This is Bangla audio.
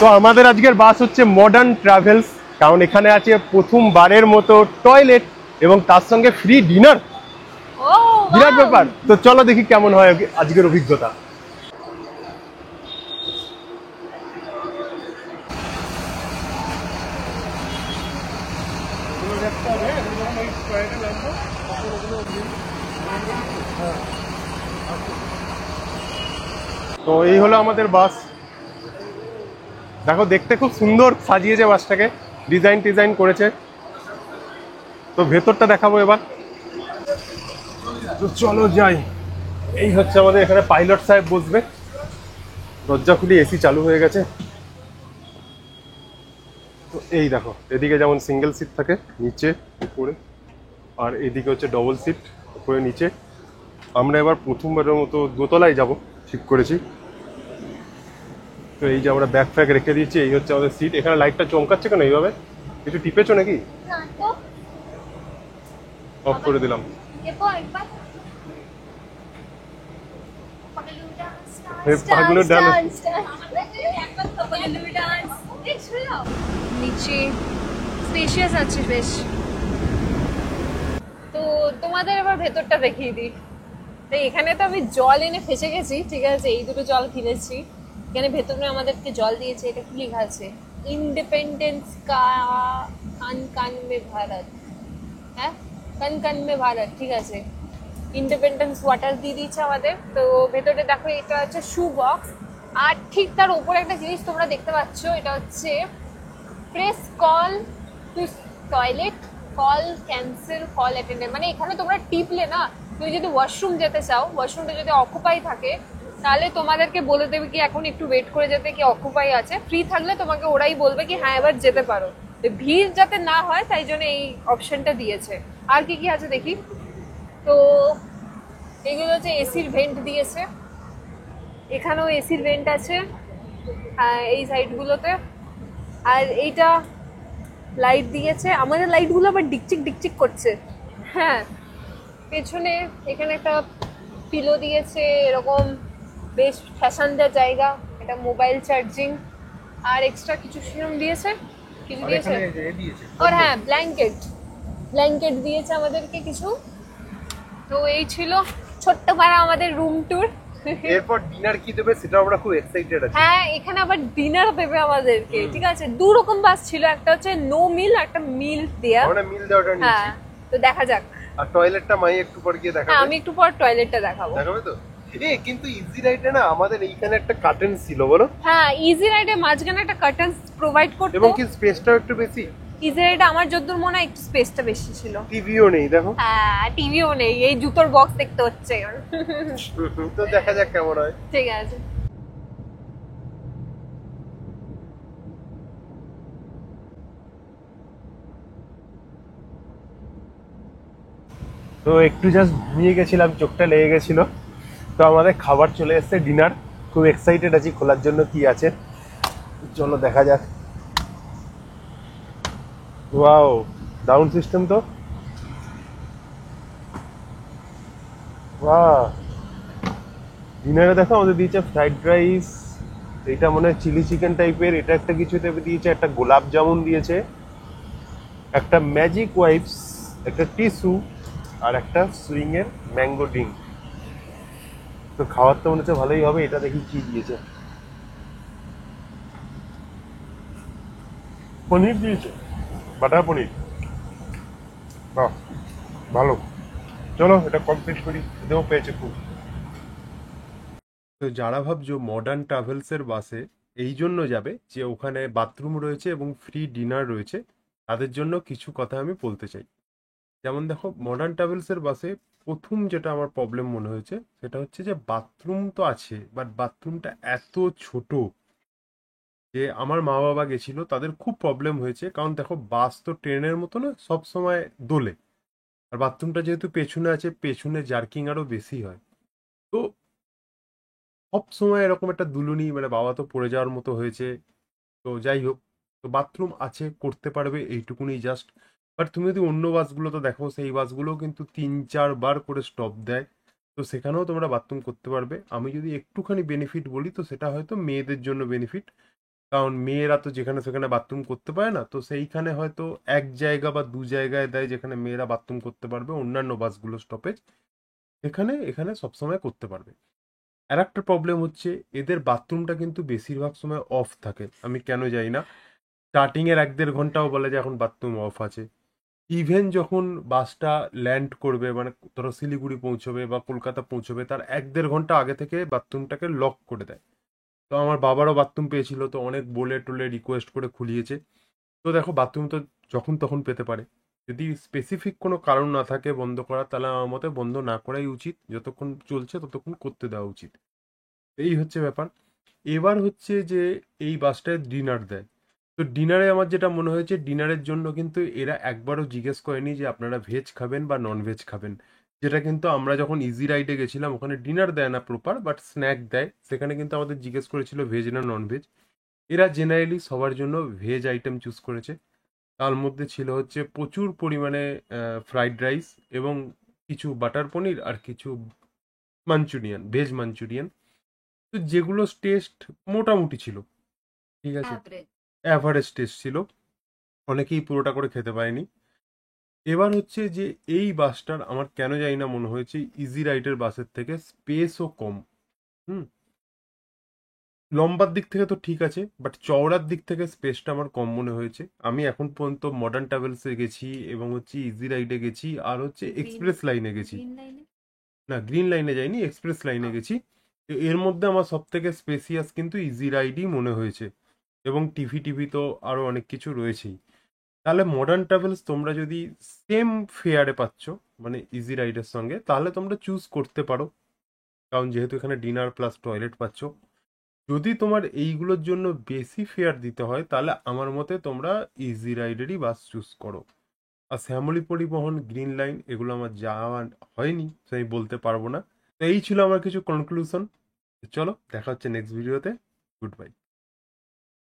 তো আমাদের আজকের বাস হচ্ছে মডার্ন ট্রাভেলস, কারণ এখানে আছে প্রথমবারের মতো টয়লেট এবং তার সঙ্গে ফ্রি ডিনার। বিরাট ব্যাপার। তো চলো দেখি কেমন হয় আজকের অভিজ্ঞতা। তো এই হলো আমাদের বাস। দেখো দেখতে খুব সুন্দর সাজিয়েছে বাসটাকে, ডিজাইন করেছে। তো ভেতরটা দেখাবো এবার। তো চলো যাই। এই হচ্ছে আমাদের এখানে পাইলট সাহেব বসবে। দরজা খুলি, এসি চালু হয়ে গেছে। তো এই দেখো, এদিকে যেমন সিঙ্গেল সিট থাকে নিচে উপরে, আর এদিকে হচ্ছে ডবল সিট উপরে নিচে। আমরা এবার প্রথমবারের মতো দোতলায় যাব ঠিক করেছি। তো এই যে আমরা ব্যাগ ফ্যাগ রেখে দিয়েছি, এই হচ্ছে আমাদের সিট। এখানে লাইটটা চমকাচ্ছে কেন এইভাবে? কিছু টিপেছো নাকি? অফ করে দিলাম। পাগলু ডান্স। নিচে স্পেশিয়াস আছে বেশ। তো তোমাদের এবার ভেতরটা দেখিয়ে দিই। তো এখানে তো আমি জল এনে ফেসে গেছি, ঠিক আছে, এই দুটো জল কিনেছি। এখানে ভেতরে আমাদেরকে জল দিয়েছে, এটা কি লেখা আছে? ইন্ডিপেন্ডেন্স কা কান কান মে ভারত। হ্যাঁ, কান কান মে ভারত, ঠিক আছে। ইন্ডিপেন্ডেন্স ওয়াটার দিয়ে দিয়েছে আমাদের। তো ভেতরে দেখো, এটা হচ্ছে শু বক্স। আর ঠিক তার উপরে একটা জিনিস তোমরা দেখতে পাচ্ছ, এটা হচ্ছে press call to toilet, call cancel, call attendant. মানে এখানে তোমরা টিপলে না, তুমি যদি ওয়াশরুম যেতে চাও, ওয়াশরুমটা যদি অকুপাই থাকে তাহলে তোমাদেরকে বলে দেবে কি এখন একটু ওয়েট করে যেতে, কি অকুপাই আছে। ফ্রি থাকলে তোমাকে ওরাই বলবে কি হ্যাঁ এবার যেতে পারো। ভিড় যাতে না হয় তাই জন্য এই অপশনটা দিয়েছে। আর কি কি আছে দেখি। তো এগুলো হচ্ছে এসির ভেন্ট দিয়েছে, এখানেও এসির ভেন্ট আছে এই সাইডগুলোতে। আর এইটা লাইট দিয়েছে, আমাদের লাইটগুলো আবার ডিকচিক ডিকচিক করছে। হ্যাঁ, পেছনে এখানে একটা পিলো দিয়েছে, এরকম বেশ ফ্যাশন দেওয়ার জায়গা, এটা মোবাইল চার্জিং। আর এক্সট্রা কিছু সেরকম দিয়েছে, কিছু দিয়েছে। আর হ্যাঁ, ব্ল্যাঙ্কেট দিয়েছে আমাদেরকে কিছু। তো এই ছিল ছোট্ট পাড়া আমাদের রুম ট্যুর। এরপর ডিনার কি দেবে সেটা আমরা খুব এক্সাইটেড আছি। হ্যাঁ, এখানে আবার ডিনার দেবে আমাদেরকে, ঠিক আছে। দু রকম বাস ছিল, একটা হচ্ছে নো মিল, একটা মিল দেয়া। আমরা মিল দেওয়াটা নিয়েছি। হ্যাঁ, তো দেখা যাক। আর টয়লেটটা মাই একটু পর গিয়ে দেখাবে। আমি একটু পর টয়লেটটা দেখাবো। দেখাবে তো? কিন্তু ইজি রাইডে না আমাদের এইখানে একটা কার্টেন ছিল, বলো? হ্যাঁ, ইজি রাইডে মাঝখানে একটা কার্টেন প্রোভাইড করতো, এবং কি স্পেসটাও একটু বেশি। ইজি রাইডে আমার যতদূর মনে হয় একটু স্পেসটা বেশি ছিল। টিভিও নেই দেখো। হ্যাঁ, টিভিও নেই, এই জুতোর বক্স দেখতে হচ্ছে। তো দেখা যাক কেমন হয়। ঠিক আছে। তো একটু জাস্ট ঘুমিয়ে গেছিলাম, চোখটা লেগে গেছিল। তো আমাদের খাবার চলে এসেছে, ডিনার। খুব এক্সাইটেড আছি খোলার জন্য কি আছে। চলো দেখা যাক। ওয়াও, দারুণ সিস্টেম তো। ওয়াও, ডিনারে দেখো আমাদের দিয়েছে ফ্রাইড রাইস, এটা মনে হয় চিলি চিকেন টাইপের, এটা একটা কিছু দিয়েছে, একটা গোলাপ জামুন দিয়েছে, একটা ম্যাজিক ওয়াইপস, একটা টিস্যু, আর একটা সুইং এর ম্যাঙ্গো ড্রিঙ্ক। তো খাওয়ার তো মনে হচ্ছে ভালোই হবে। এটা দেখি কি দিয়েছে। পনির দিয়েছে, বাটার পনির। বাহ, ভালো। চলো এটা কমপ্লিট করি, এতেও পেয়েছে খুব। তো যারা ভাবছো মডার্ন ট্রাভেলসের বাসে এই জন্য যাবে যে ওখানে বাথরুম রয়েছে এবং ফ্রি ডিনার রয়েছে, তাদের জন্য কিছু কথা আমি বলতে চাই। যেমন দেখো, মডার্ন ট্রাভেলসের বাসে প্রথম যেটা আমার প্রবলেম মনে হয়েছে সেটা হচ্ছে যে বাথরুম তো আছে, বাট বাথরুমটা এত ছোট যে আমার মা বাবা গেছিল, তাদের খুব প্রবলেম হয়েছে। কারণ দেখো, বাস তো ট্রেনের মতো না সব সময় দোলে, আর বাথরুমটা যেহেতু পেছনে আছে, পেছনে জার্কিং আরো বেশি হয়। তো সব সময় এরকম একটা দুলুনি, মানে বাবা তো পড়ে যাওয়ার মতো হয়েছে। তো যাই হোক, তো বাথরুম আছে, করতে পারবে এইটুকুনি জাস্ট। বাট তুমি যদি অন্য বাসগুলো তো দেখো, সেই বাসগুলো কিন্তু 3-4 বার করে স্টপ দেয়। তো সেখানেও তোমরা বাথরুম করতে পারবে। আমি যদি একটুখানি বেনিফিট বলি, তো সেটা হয়তো মেয়েদের জন্য বেনিফিট। কারণ মেয়েরা তো যেখানে সেখানে বাথরুম করতে পারে না, তো সেইখানে হয়তো এক জায়গা বা দু জায়গায় দেয় যেখানে মেয়েরা বাথরুম করতে পারবে, অন্যান্য বাসগুলো স্টপেজ এখানে এখানে সবসময় করতে পারবে। আর একটা প্রবলেম হচ্ছে এদের বাথরুমটা কিন্তু বেশিরভাগ সময় অফ থাকে, আমি কেন জানি না। স্টার্টিং এর 1-1.5 ঘন্টাও বলে যে এখন বাথরুম অফ আছে। ইভেন যখন বাসটা ল্যান্ড করবে, মানে ধরো শিলিগুড়ি পৌঁছবে বা কলকাতা পৌঁছবে, তার 1-1.5 ঘন্টা আগে থেকে বাথরুমটাকে লক করে দেয়। তো আমার বাবারও বাথরুম পেয়েছিল, তো অনেক বলে টলে রিকোয়েস্ট করে খুলিয়েছে। তো দেখো বাথরুম তো যখন তখন পেতে পারে, যদি স্পেসিফিক কোনো কারণ না থাকে বন্ধ করা, তাহলে আমার মতে বন্ধ না করাই উচিত, যতক্ষণ চলছে ততক্ষণ করতে দেওয়া উচিত। এই হচ্ছে ব্যাপার। এবার হচ্ছে যে এই বাসটায় ডিনার দেয়। তো ডিনারে আমার যেটা মনে হয়েছে, ডিনারের জন্য কিন্তু এরা একবারও জিজ্ঞেস করেনি যে আপনারা ভেজ খাবেন বা নন ভেজ খাবেন। যেটা কিন্তু আমরা যখন ইজি রাইডে গেছিলাম ওখানে ডিনার দেয় না প্রপার, বাট স্ন্যাক দেয়, সেখানে কিন্তু আমাদের জিজ্ঞেস করেছিল ভেজ না নন ভেজ। এরা জেনারেলি সবার জন্য ভেজ আইটেম চুজ করেছে। তার মধ্যে ছিল হচ্ছে প্রচুর পরিমাণে ফ্রাইড রাইস এবং কিছু বাটার পনির আর কিছু মাঞ্চুরিয়ান, ভেজ মাঞ্চুরিয়ান। তো যেগুলো টেস্ট মোটামুটি ছিল, ঠিক আছে, অ্যাভারেজ টেস্ট ছিল। অনেকেই পুরোটা করে খেতে পারেনি। এবার হচ্ছে যে এই বাসটার আমার কেন জানি না মনে হয়েছে ইজি রাইডের বাসের থেকে স্পেসও কম। হুম, লম্বার দিক থেকে তো ঠিক আছে, বাট চওড়ার দিক থেকে স্পেসটা আমার কম মনে হয়েছে। আমি এখন পর্যন্ত মডার্ন ট্রাভেলসে গেছি এবং হচ্ছে ইজি রাইডে গেছি আর হচ্ছে এক্সপ্রেস লাইনে গেছি। না, গ্রিন লাইনে যাইনি, এক্সপ্রেস লাইনে গেছি। তো এর মধ্যে আমার সব থেকে স্পেসিয়াস কিন্তু ইজি রাইডই মনে হয়েছে। এবং টিভি টিভি তো আরো অনেক কিছু রয়েছেই। তাহলে মডার্ন ট্রাভেলস তোমরা যদি সেম ফেয়ারে পাচ্ছ, মানে ইজি রাইডের সঙ্গে, তাহলে তোমরা চুজ করতে পারো, কারণ যেহেতু এখানে ডিনার প্লাস টয়লেট পাচ্ছ। যদি তোমার এইগুলোর জন্য বেশি ফেয়ার দিতে হয়, তাহলে আমার মতে তোমরা ইজি রাইডেরই বাস চুজ করো। আর শ্যামলী পরিবহন, গ্রিন লাইন, এগুলো আমার যাওয়া হয়নি, তো আমি বলতে পারবো না। তো এই ছিল আমার কিছু কনক্লুশন। চলো দেখা হচ্ছে নেক্সট ভিডিওতে। Good bye.